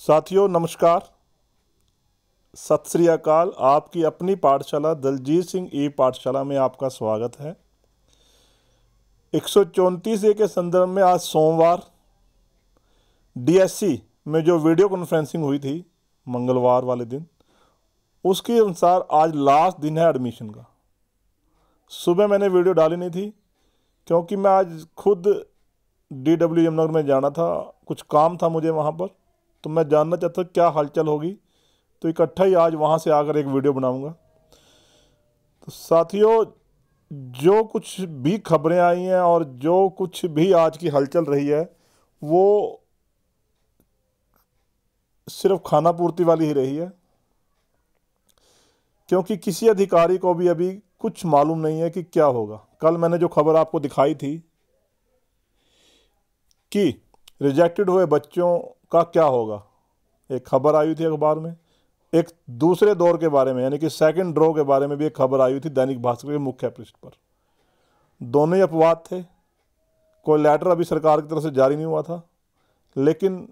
साथियों नमस्कार, सत श्री अकाल। आपकी अपनी पाठशाला दलजीत सिंह ई पाठशाला में आपका स्वागत है। 134 के संदर्भ में आज सोमवार डीएससी में जो वीडियो कॉन्फ्रेंसिंग हुई थी मंगलवार वाले दिन, उसके अनुसार आज लास्ट दिन है एडमिशन का। सुबह मैंने वीडियो डाली नहीं थी क्योंकि मैं आज खुद DW यमुनानगर में जाना था, कुछ काम था मुझे वहाँ पर, तो मैं जानना चाहता क्या हलचल होगी, तो इकट्ठा ही आज वहाँ से आकर एक वीडियो बनाऊंगा। तो साथियों, जो कुछ भी खबरें आई हैं और जो कुछ भी आज की हलचल रही है वो सिर्फ खाना पूर्ति वाली ही रही है, क्योंकि किसी अधिकारी को भी अभी कुछ मालूम नहीं है कि क्या होगा। कल मैंने जो खबर आपको दिखाई थी कि रिजेक्टेड हुए बच्चों का क्या होगा, एक खबर आई थी अखबार में। एक दूसरे दौर के बारे में यानी कि सेकंड ड्रॉ के बारे में भी एक खबर आई हुई थी दैनिक भास्कर के मुख्य पृष्ठ पर। दोनों ही अपवाद थे। कोई लेटर अभी सरकार की तरफ से जारी नहीं हुआ था, लेकिन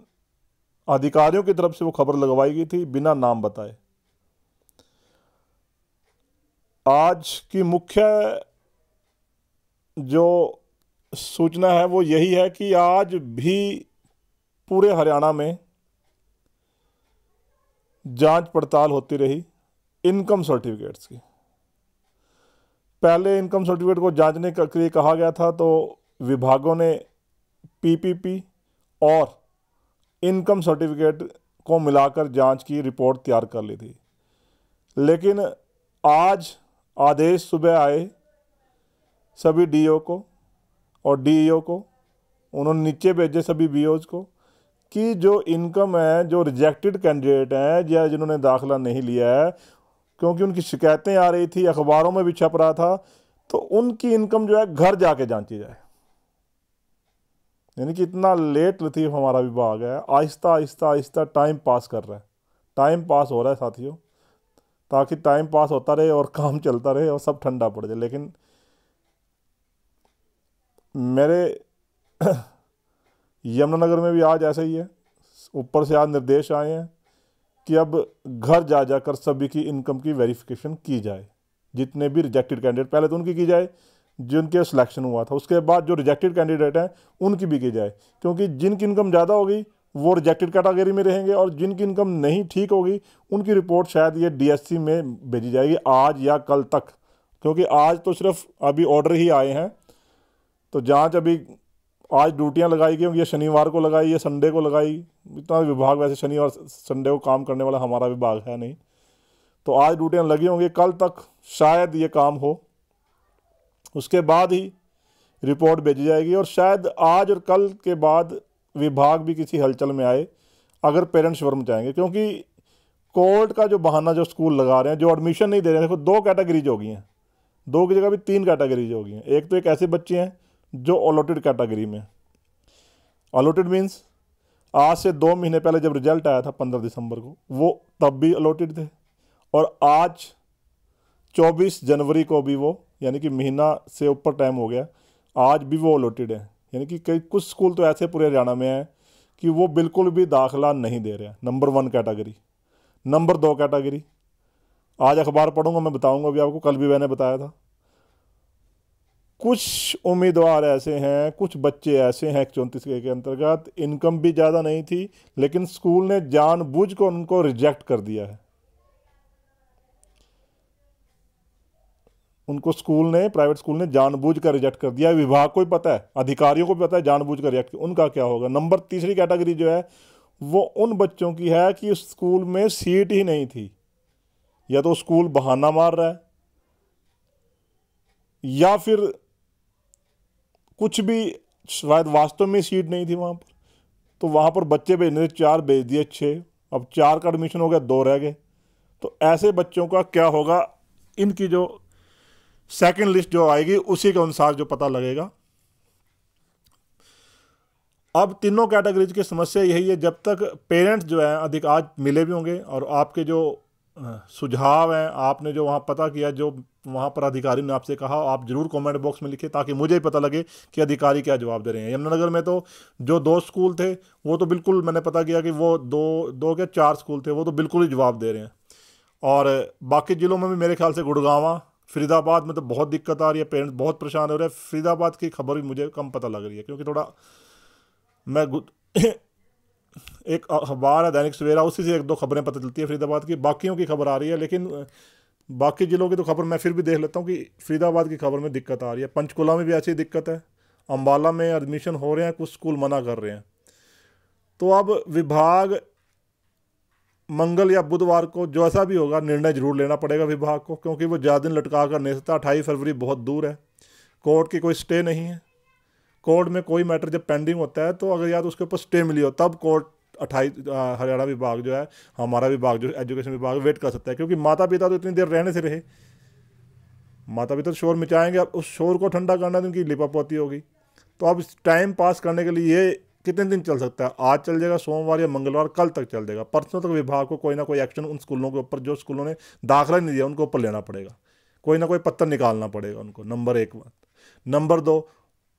अधिकारियों की तरफ से वो खबर लगवाई गई थी बिना नाम बताए। आज की मुख्य जो सूचना है वो यही है कि आज भी पूरे हरियाणा में जांच पड़ताल होती रही इनकम सर्टिफिकेट्स की। पहले इनकम सर्टिफिकेट को जांचने के लिए कहा गया था, तो विभागों ने PPP और इनकम सर्टिफिकेट को मिलाकर जांच की रिपोर्ट तैयार कर ली थी। लेकिन आज आदेश सुबह आए सभी DO को और DEO को, उन्होंने नीचे भेजे सभी BOs को कि जो इनकम है, जो रिजेक्टेड कैंडिडेट हैं या जिन्होंने दाखिला नहीं लिया है, क्योंकि उनकी शिकायतें आ रही थी, अखबारों में भी छप रहा था, तो उनकी इनकम जो है घर जाके जांची जाए। यानी कि इतना लेट लतीफ़ हमारा विभाग है, आहिस्ता आहिस्ता आहिस्ता टाइम पास कर रहा है। टाइम पास हो रहा है साथियों, ताकि टाइम पास होता रहे और काम चलता रहे और सब ठंडा पड़ जाए। लेकिन मेरे यमुनानगर में भी आज ऐसा ही है। ऊपर से आज निर्देश आए हैं कि अब घर जा जाकर सभी की इनकम की वेरिफिकेशन की जाए। जितने भी रिजेक्टेड कैंडिडेट, पहले तो उनकी की जाए जिनके सिलेक्शन हुआ था, उसके बाद जो रिजेक्टेड कैंडिडेट हैं उनकी भी की जाए, क्योंकि जिनकी इनकम ज़्यादा होगी वो रिजेक्टेड कैटेगरी में रहेंगे और जिनकी इनकम नहीं ठीक होगी उनकी रिपोर्ट शायद ये DSC में भेजी जाएगी आज या कल तक। क्योंकि आज तो सिर्फ अभी ऑर्डर ही आए हैं, तो जाँच अभी आज ड्यूटियां लगाई गई होंगी, ये शनिवार को लगाई, ये संडे को लगाई। इतना विभाग वैसे शनिवार संडे को काम करने वाला हमारा विभाग है नहीं, तो आज ड्यूटियां लगी होंगी, कल तक शायद ये काम हो, उसके बाद ही रिपोर्ट भेजी जाएगी। और शायद आज और कल के बाद विभाग भी किसी हलचल में आए अगर पेरेंट्स शर्म चाहेंगे, क्योंकि कोर्ट का जो बहाना जो स्कूल लगा रहे हैं, जो एडमिशन नहीं दे रहे हैं, देखो 2 कैटेगरीज हो गई हैं, 2 की जगह भी 3 कैटेगरीज हो गई हैं। एक तो एक ऐसे बच्चे हैं जो अलॉटेड कैटेगरी में। अलॉटेड मीन्स आज से 2 महीने पहले जब रिजल्ट आया था 15 दिसंबर को, वो तब भी अलॉटेड थे, और आज 24 जनवरी को भी वो, यानी कि महीना से ऊपर टाइम हो गया, आज भी वो अलॉटेड है। यानी कि कई कुछ स्कूल तो ऐसे पूरे हरियाणा में हैं कि वो बिल्कुल भी दाखिला नहीं दे रहे हैं। Number 1 category, number 2 category. आज अखबार पढ़ूंगा, मैं बताऊंगा भी आपको, कल भी मैंने बताया था। कुछ उम्मीदवार ऐसे हैं, कुछ बच्चे ऐसे हैं 134 के अंतर्गत, इनकम भी ज़्यादा नहीं थी, लेकिन स्कूल ने जानबूझ कर उनको रिजेक्ट कर दिया है। उनको स्कूल ने, प्राइवेट स्कूल ने जानबूझ कर रिजेक्ट कर दिया है। विभाग को भी पता है, अधिकारियों को भी पता है, जानबूझ कर रिजेक्ट। उनका क्या होगा? नंबर 3 कैटेगरी जो है वो उन बच्चों की है कि उस स्कूल में सीट ही नहीं थी, या तो स्कूल बहाना मार रहा है या फिर कुछ भी, शायद वास्तव में सीट नहीं थी वहाँ पर, तो वहाँ पर बच्चे भेजने थे, 4 भेज दिए 6, अब 4 का एडमिशन हो गया, 2 रह गए। तो ऐसे बच्चों का क्या होगा? इनकी जो सेकंड लिस्ट जो आएगी उसी के अनुसार जो पता लगेगा। अब तीनों कैटेगरीज की समस्या यही है, जब तक पेरेंट्स जो है अधिक आज मिले भी होंगे और आपके जो सुझाव हैं, आपने जो वहाँ पता किया, जो वहाँ पर अधिकारी ने आपसे कहा, आप जरूर कमेंट बॉक्स में लिखिए ताकि मुझे ही पता लगे कि अधिकारी क्या जवाब दे रहे हैं। यमुनानगर में तो जो 2 स्कूल थे वो तो बिल्कुल, मैंने पता किया कि वो दो के 4 स्कूल थे, वो तो बिल्कुल ही जवाब दे रहे हैं। और बाकी ज़िलों में भी मेरे ख्याल से गुड़गांव, फरीदाबाद में तो बहुत दिक्कत आ रही है, पेरेंट्स बहुत परेशान हो रहे हैं। फरीदाबाद की खबर भी मुझे कम पता लग रही है क्योंकि थोड़ा मैं एक अखबार है दैनिक सवेरा, उसी से 1-2 खबरें पता चलती है फरीदाबाद की, बाकियों की खबर आ रही है। लेकिन बाकी ज़िलों की तो खबर मैं फिर भी देख लेता हूँ कि फरीदाबाद की खबर में दिक्कत आ रही है। पंचकुला में भी ऐसी दिक्कत है, अम्बाला में एडमिशन हो रहे हैं, कुछ स्कूल मना कर रहे हैं। तो अब विभाग मंगल या बुधवार को जो ऐसा भी होगा निर्णय जरूर लेना पड़ेगा विभाग को, क्योंकि वो ज़्यादा दिन लटका कर नहीं सकता। 28 फरवरी बहुत दूर है, कोर्ट की कोई स्टे नहीं है। कोर्ट में कोई मैटर जब पेंडिंग होता है तो अगर या तो उसके ऊपर स्टे मिली हो तब कोर्ट 28 हरियाणा विभाग जो है, हमारा विभाग जो एजुकेशन विभाग वेट कर सकता है, क्योंकि माता पिता तो इतनी देर रहने से रहे, माता पिता तो शोर मचाएंगे, अब उस शोर को ठंडा करना तो उनकी लिपापोती होगी। तो अब इस टाइम पास करने के लिए ये कितने दिन चल सकता है? आज चल जाएगा, सोमवार या मंगलवार, कल तक चल जाएगा, परसों तक विभाग को कोई ना कोई एक्शन उन स्कूलों के ऊपर जो स्कूलों ने दाखिला नहीं दिया उनके ऊपर लेना पड़ेगा, कोई ना कोई पत्थर निकालना पड़ेगा उनको। नंबर 1 बात। नंबर 2,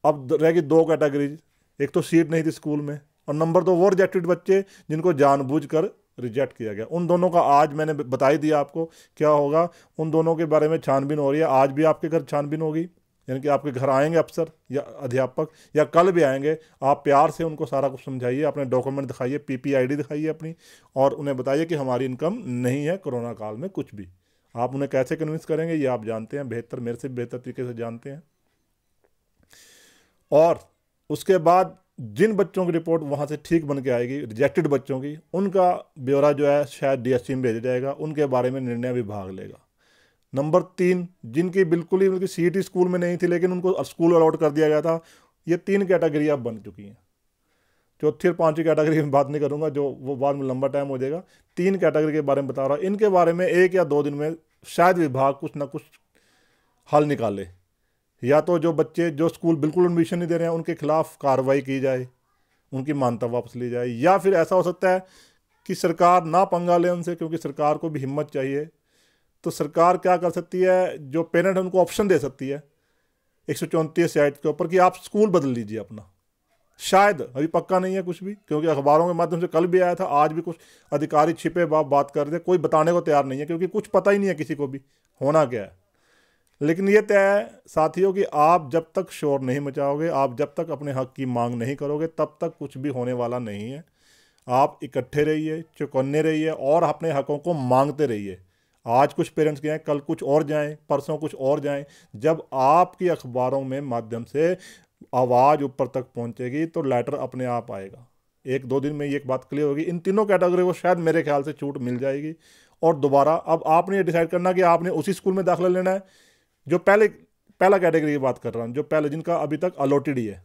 अब रहेगी 2 कैटेगरीज, एक तो सीट नहीं थी स्कूल में, और नंबर 2 वो रिजेक्टेड बच्चे जिनको जानबूझकर रिजेक्ट किया गया। उन दोनों का आज मैंने बता ही दिया आपको क्या होगा। उन दोनों के बारे में छानबीन हो रही है, आज भी आपके घर छानबीन होगी, यानी कि आपके घर आएंगे अफसर या अध्यापक, या कल भी आएंगे। आप प्यार से उनको सारा कुछ समझाइए, अपने डॉक्यूमेंट दिखाइए, PPID दिखाइए अपनी, और उन्हें बताइए कि हमारी इनकम नहीं है कोरोना काल में कुछ भी। आप उन्हें कैसे कन्विंस करेंगे ये आप जानते हैं बेहतर, मेरे से बेहतर तरीके से जानते हैं। और उसके बाद जिन बच्चों की रिपोर्ट वहाँ से ठीक बन के आएगी, रिजेक्टेड बच्चों की, उनका ब्यौरा जो है शायद DSC में भेजा जाएगा, उनके बारे में निर्णय विभाग लेगा। नंबर 3, जिनकी बिल्कुल ही उनकी सीट ही स्कूल में नहीं थी लेकिन उनको स्कूल अलॉट कर दिया गया था, ये 3 कैटेगरी अब बन चुकी हैं। चौथी और 5वीं कैटेगरी में बात नहीं करूंगा, जो वो बाद में लंबा टाइम हो जाएगा। 3 कैटेगरी के बारे में बता रहा हूँ, इनके बारे में 1 या 2 दिन में शायद विभाग कुछ ना कुछ हल निकाले। या तो जो बच्चे जो स्कूल बिल्कुल एडमिशन नहीं दे रहे हैं उनके खिलाफ कार्रवाई की जाए, उनकी मान्यता वापस ली जाए, या फिर ऐसा हो सकता है कि सरकार ना पंगा ले उनसे, क्योंकि सरकार को भी हिम्मत चाहिए। तो सरकार क्या कर सकती है, जो पेरेंट है उनको ऑप्शन दे सकती है 134 साइट के ऊपर कि आप स्कूल बदल लीजिए अपना। शायद, अभी पक्का नहीं है कुछ भी, क्योंकि अखबारों के माध्यम से कल भी आया था, आज भी कुछ अधिकारी छिपे बात कर रहे थे, कोई बताने को तैयार नहीं है क्योंकि कुछ पता ही नहीं है किसी को भी होना क्या है। लेकिन ये तय है साथियों कि आप जब तक शोर नहीं मचाओगे, आप जब तक अपने हक की मांग नहीं करोगे, तब तक कुछ भी होने वाला नहीं है। आप इकट्ठे रहिए, चौकन्ने रहिए और अपने हकों को मांगते रहिए। आज कुछ पेरेंट्स गए, कल कुछ और जाएं, परसों कुछ और जाएं। जब आपकी अखबारों में माध्यम से आवाज़ ऊपर तक पहुंचेगी तो लेटर अपने आप आएगा। 1-2 दिन में ये एक बात क्लियर होगी। इन तीनों कैटेगरी को शायद मेरे ख्याल से छूट मिल जाएगी। और दोबारा अब आपने ये डिसाइड करना कि आपने उसी स्कूल में दाखिला लेना है जो पहला कैटेगरी की बात कर रहा हूँ, जो पहले जिनका अभी तक अलॉटेड ही है।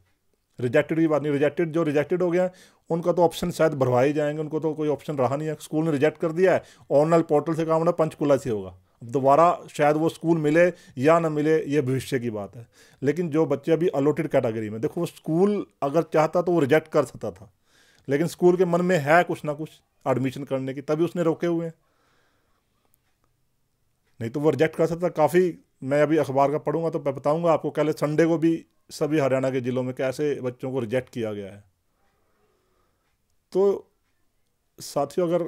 रिजेक्टेड की बात नहीं, जो रिजेक्टेड हो गया उनका तो ऑप्शन शायद भरवाए जाएंगे, उनको तो कोई ऑप्शन रहा नहीं है, स्कूल ने रिजेक्ट कर दिया है। ऑनलाइन पोर्टल से काम होना पंचकुला से होगा, अब दोबारा शायद वो स्कूल मिले या ना मिले ये भविष्य की बात है। लेकिन जो बच्चे अभी अलॉटेड कैटेगरी में, देखो वो स्कूल अगर चाहता तो वो रिजेक्ट कर सकता था, लेकिन स्कूल के मन में है कुछ ना कुछ एडमिशन करने की, तभी उसने रोके हुए हैं, नहीं तो वो रिजेक्ट कर सकता। काफ़ी मैं अभी अखबार का पढ़ूंगा तो मैं बताऊंगा आपको, कल संडे को भी सभी हरियाणा के ज़िलों में कैसे बच्चों को रिजेक्ट किया गया है। तो साथियों, अगर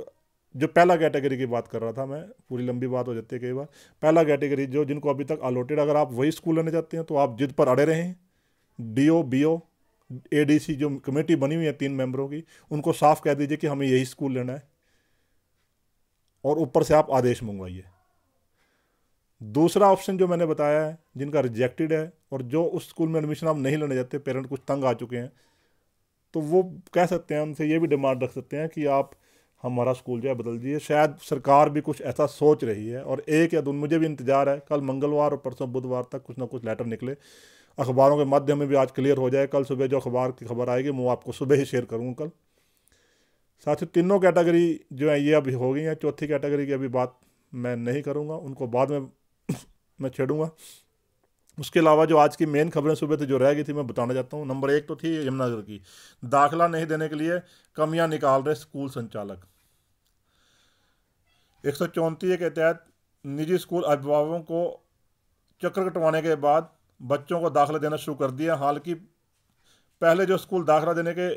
जो पहला कैटेगरी की बात कर रहा था मैं, पूरी लंबी बात हो जाती है कई बार। पहला कैटेगरी जो जिनको अभी तक अलॉटेड, अगर आप वही स्कूल लेना चाहते हैं तो आप जिद पर अड़े रहें। DO, BO, ADC जो कमेटी बनी हुई है 3 मेंबरों की, उनको साफ कह दीजिए कि हमें यही स्कूल लेना है और ऊपर से आप आदेश मंगवाइए। दूसरा ऑप्शन जो मैंने बताया है, जिनका रिजेक्टेड है और जो उस स्कूल में एडमिशन आप नहीं लेना चाहते, पेरेंट कुछ तंग आ चुके हैं, तो वो कह सकते हैं, उनसे ये भी डिमांड रख सकते हैं कि आप हमारा स्कूल जो है बदल दीजिए। शायद सरकार भी कुछ ऐसा सोच रही है, और 1 या 2, मुझे भी इंतजार है, कल मंगलवार और परसों बुधवार तक कुछ ना कुछ लेटर निकले, अखबारों के माध्यम में भी आज क्लियर हो जाए। कल सुबह जो अखबार की खबर आएगी वो आपको सुबह ही शेयर करूँगा कल। साथ ही तीनों कैटेगरी जो है ये अभी हो गई हैं। चौथी कैटेगरी की अभी बात मैं नहीं करूँगा, उनको बाद में मैं छेड़ूंगा। उसके अलावा जो आज की मेन खबरें सुबह से जो रह गई थी मैं बताना चाहता हूँ। नंबर 1 तो थी यमुनानगर की, दाखिला नहीं देने के लिए कमियां निकाल रहे स्कूल संचालक। 134 के तहत निजी स्कूल अभिभावकों को चक्कर कटवाने के बाद बच्चों को दाखिला देना शुरू कर दिया। हालांकि पहले जो स्कूल दाखिला देने के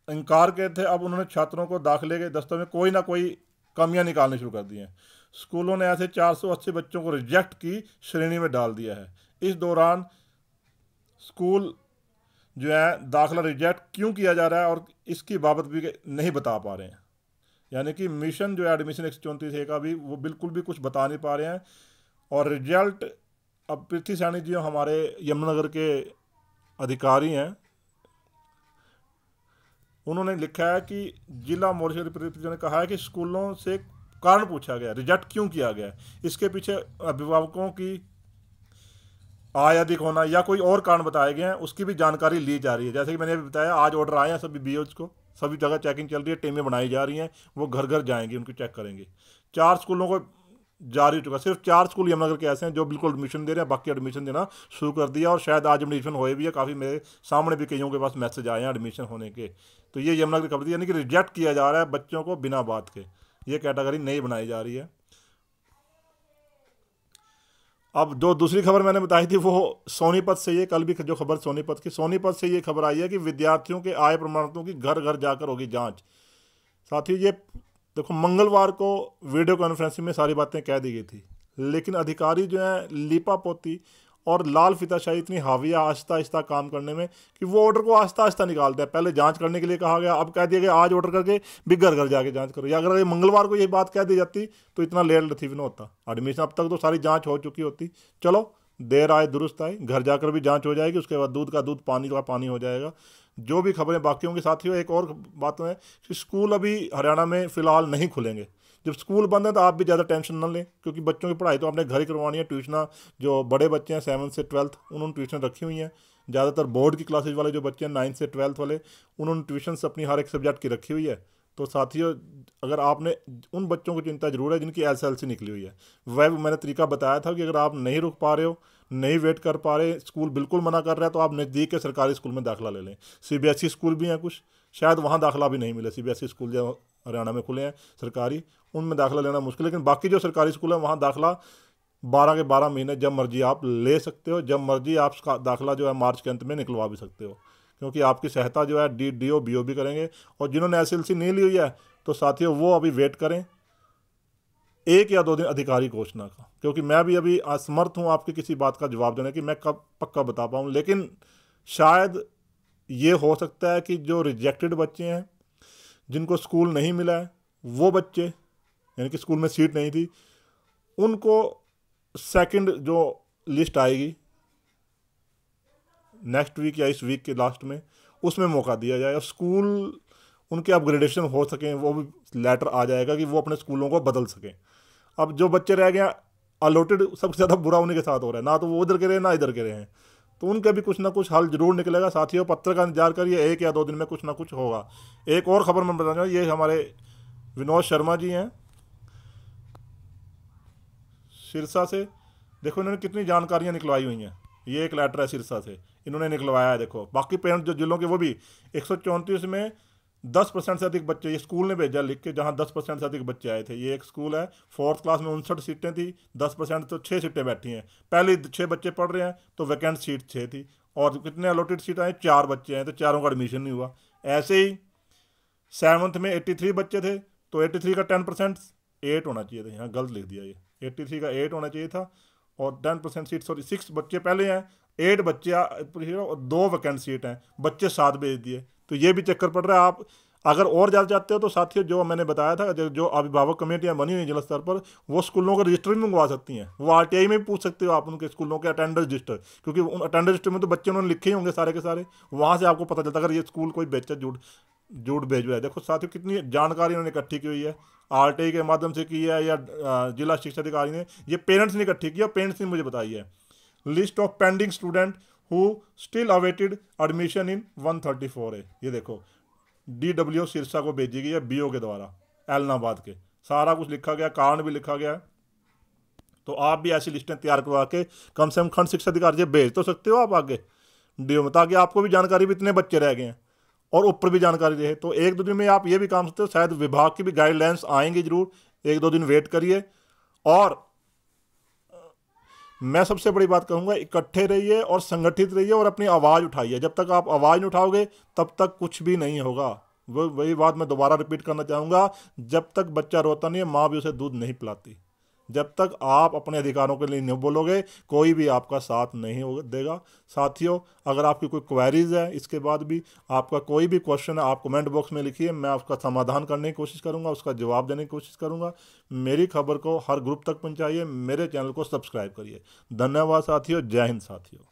इनकार के थे, अब उन्होंने छात्रों को दाखिले के दस्तों में कोई ना कोई कमियां निकालनी शुरू कर दी हैं। स्कूलों ने ऐसे 480 बच्चों को रिजेक्ट की श्रेणी में डाल दिया है। इस दौरान स्कूल जो है दाखिला रिजेक्ट क्यों किया जा रहा है और इसकी बाबत भी नहीं बता पा रहे हैं। यानी कि मिशन जो है एडमिशन 134A का भी वो बिल्कुल भी कुछ बता नहीं पा रहे हैं। और रिजल्ट अब पृथ्वी सैनी जी हमारे यमुनानगर के अधिकारी हैं, उन्होंने लिखा है कि जिला मोर्चा रिप्रेजेंटेटिव ने कहा है कि स्कूलों से कारण पूछा गया, रिजेक्ट क्यों किया गया, इसके पीछे अभिभावकों की आय अधिक होना या कोई और कारण बताए गए हैं, उसकी भी जानकारी ली जा रही है। जैसे कि मैंने अभी बताया, आज ऑर्डर आए हैं सभी बीओज को, सभी जगह चेकिंग चल रही है, टीमें बनाई जा रही हैं, वो घर घर जाएंगी, उनको चेक करेंगे। 4 स्कूलों को जारी हो चुका, सिर्फ 4 स्कूल यमुनानगर के ऐसे हैं जो बिल्कुल एडमिशन दे रहे हैं, बाकी एडमिशन देना शुरू कर दिया और शायद आज एडमिशन हुए भी है। काफ़ी मेरे सामने भी कईयों के पास मैसेज आए हैं एडमिशन होने के। तो ये यमुनानगर की खबर थी, यानी कि रिजेक्ट किया जा रहा है बच्चों को बिना बात के, ये कैटेगरी नहीं बनाई जा रही है। अब जो दूसरी खबर मैंने बताई थी वो सोनीपत से, ये कल भी जो खबर सोनीपत से ये खबर आई है कि विद्यार्थियों के आय प्रमाणपत्रों की घर घर जाकर होगी जांच। साथ ही ये देखो, मंगलवार को वीडियो कॉन्फ्रेंसिंग में सारी बातें कह दी गई थी, लेकिन अधिकारी जो है लीपा पोती और लाल फीताशाही इतनी हावी आहिस्ता आहिस्ता काम करने में कि वो ऑर्डर को आहिस्ता आहिस्ता निकालते हैं। पहले जांच करने के लिए कहा गया, अब कह दिया गया आज ऑर्डर करके भी घर घर जाके जांच करो। या अगर ये मंगलवार को ये बात कह दी जाती तो इतना लेट लतीफ़ ना होता एडमिशन, अब तक तो सारी जांच हो चुकी होती। चलो, देर आए दुरुस्त आए, घर जाकर भी जांच हो जाएगी, उसके बाद दूध का दूध पानी का पानी हो जाएगा। जो भी खबरें बाकी होंगी साथियों, एक और बात है कि स्कूल अभी हरियाणा में फ़िलहाल नहीं खुलेंगे। जब स्कूल बंद है तो आप भी ज़्यादा टेंशन न लें, क्योंकि बच्चों की पढ़ाई तो आपने घर ही करवानी है। ट्यूशना जो बड़े बच्चे हैं 7 से 12 उन्होंने ट्यूशन रखी हुई हैं। ज़्यादातर बोर्ड की क्लासेज वाले जो बच्चे हैं 9 से 12 वाले, उन्होंने ट्यूशन अपनी हर एक सब्जेक्ट की रखी हुई है। तो साथियों, अगर आपने उन बच्चों की चिंता जरूर है जिनकी SSLC निकली हुई है, वह मैंने तरीका बताया था कि अगर आप नहीं रुक पा रहे हो, नहीं वेट कर पा रहे, स्कूल बिल्कुल मना कर रहा है, तो आप नज़दीक के सरकारी स्कूल में दाखिला ले लें। CBSE स्कूल भी हैं कुछ, शायद वहाँ दाखिला भी नहीं मिले। CBSE स्कूल जो हरियाणा में खुले हैं सरकारी, उनमें दाखिला लेना मुश्किल है। लेकिन बाकी जो सरकारी स्कूल है वहाँ दाखिला 12 के 12 महीने जब मर्जी आप ले सकते हो, जब मर्जी आप दाखिला जो है मार्च के अंत में निकलवा भी सकते हो, क्योंकि आपकी सहायता जो है DO BO भी करेंगे। और जिन्होंने SSLC नहीं ली हुई है तो साथियों वो अभी वेट करें 1 या 2 दिन अधिकारी घोषणा का, क्योंकि मैं भी अभी असमर्थ हूँ आपकी किसी बात का जवाब देने की, मैं कब पक्का बता पाऊँ। लेकिन शायद ये हो सकता है कि जो रिजेक्टेड बच्चे हैं जिनको स्कूल नहीं मिला है, वो बच्चे यानी कि स्कूल में सीट नहीं थी, उनको सेकंड जो लिस्ट आएगी नेक्स्ट वीक या इस वीक के लास्ट में, उसमें मौका दिया जाए और स्कूल उनके अपग्रेडेशन हो सकें, वो भी लेटर आ जाएगा कि वो अपने स्कूलों को बदल सकें। अब जो बच्चे रह गए अलॉटेड, सबसे ज़्यादा बुरा उन्हीं के साथ हो रहा है, ना तो वो उधर के रहे ना इधर के रहे हैं, तो उनका भी कुछ ना कुछ हल जरूर निकलेगा। साथियों, पत्र का इंतजार करिए, 1 या 2 दिन में कुछ ना कुछ होगा। एक और खबर मैं बताना चाहूँ, ये हमारे विनोद शर्मा जी हैं सिरसा से। देखो इन्होंने कितनी जानकारियाँ निकलवाई हुई हैं। ये एक लेटर है सिरसा से, इन्होंने निकलवाया है। देखो बाकी पेरेंट्स जो जिलों के, वो भी 134 में 10% से अधिक बच्चे, ये स्कूल ने भेजा लिख के, जहाँ 10% से अधिक बच्चे आए थे। ये एक स्कूल है, 4th क्लास में 59 सीटें थी, 10% तो 6 सीटें बैठी हैं। पहले 6 बच्चे पढ़ रहे हैं तो वैकेंट सीट 6 थी, और कितने अलॉटेड सीट आए, 4 बच्चे हैं, तो चारों का एडमिशन नहीं हुआ। ऐसे ही 7th में 83 बच्चे थे, तो 83 का 10% 8 होना चाहिए था, यहाँ गलत लिख दिया, ये 83 का 8 होना चाहिए था, और 10% सीट, सॉरी 6 बच्चे पहले हैं, 8 बच्चे और 2 वैकेंट सीट हैं, बच्चे 7 भेज दिए। तो ये भी चक्कर पड़ रहा है। आप अगर और ज़्यादा चाहते हो तो साथियों, जो मैंने बताया था, जो अभिभावक कमेटियाँ बनी हुई जिला स्तर पर, वो स्कूलों का रजिस्टर भी मंगवा सकती हैं। वो RTI में भी पूछ सकते हो आप उनके स्कूलों के अटेंडेंस रजिस्टर, क्योंकि उन अटेंडेंस रजिस्टर में तो बच्चे उन्होंने लिखे ही होंगे सारे के सारे, वहाँ से आपको पता चलता अगर ये स्कूल कोई बेचा झूठ भेज रहा है। देखो साथियों, कितनी जानकारी उन्होंने इकट्ठी की हुई है, RTI के माध्यम से की है या जिला शिक्षा अधिकारी ने, ये पेरेंट्स ने इकट्ठी की है, पेरेंट्स ने मुझे बताई है। List of pending student who still awaited admission in 134 है, ये देखो DWO सिरसा को भेजी गई है BO के द्वारा, एलनाबाद के, सारा कुछ लिखा गया, कारण भी लिखा गया। तो आप भी ऐसी लिस्टें तैयार करवा के कम से कम खंड शिक्षा अधिकारी से भेज तो सकते हो आप आगे DO में, ताकि आपको भी जानकारी भी इतने बच्चे रह गए हैं और ऊपर भी जानकारी रहे। तो 1-2 दिन में आप ये भी काम सकते हो, शायद विभाग की भी गाइडलाइंस आएंगी जरूर, 1-2 दिन वेट करिए। और मैं सबसे बड़ी बात कहूँगा, इकट्ठे रहिए और संगठित रहिए और अपनी आवाज़ उठाइए। जब तक आप आवाज़ नहीं उठाओगे तब तक कुछ भी नहीं होगा। वही बात मैं दोबारा रिपीट करना चाहूँगा, जब तक बच्चा रोता नहीं है माँ भी उसे दूध नहीं पिलाती। जब तक आप अपने अधिकारों के लिए नहीं बोलोगे कोई भी आपका साथ नहीं देगा। साथियों, अगर आपकी कोई क्वेरीज है, इसके बाद भी आपका कोई भी क्वेश्चन है, आप कमेंट बॉक्स में लिखिए, मैं उसका समाधान करने की कोशिश करूंगा, उसका जवाब देने की कोशिश करूंगा। मेरी खबर को हर ग्रुप तक पहुंचाइए, मेरे चैनल को सब्सक्राइब करिए। धन्यवाद साथियों, जय हिंद साथियों।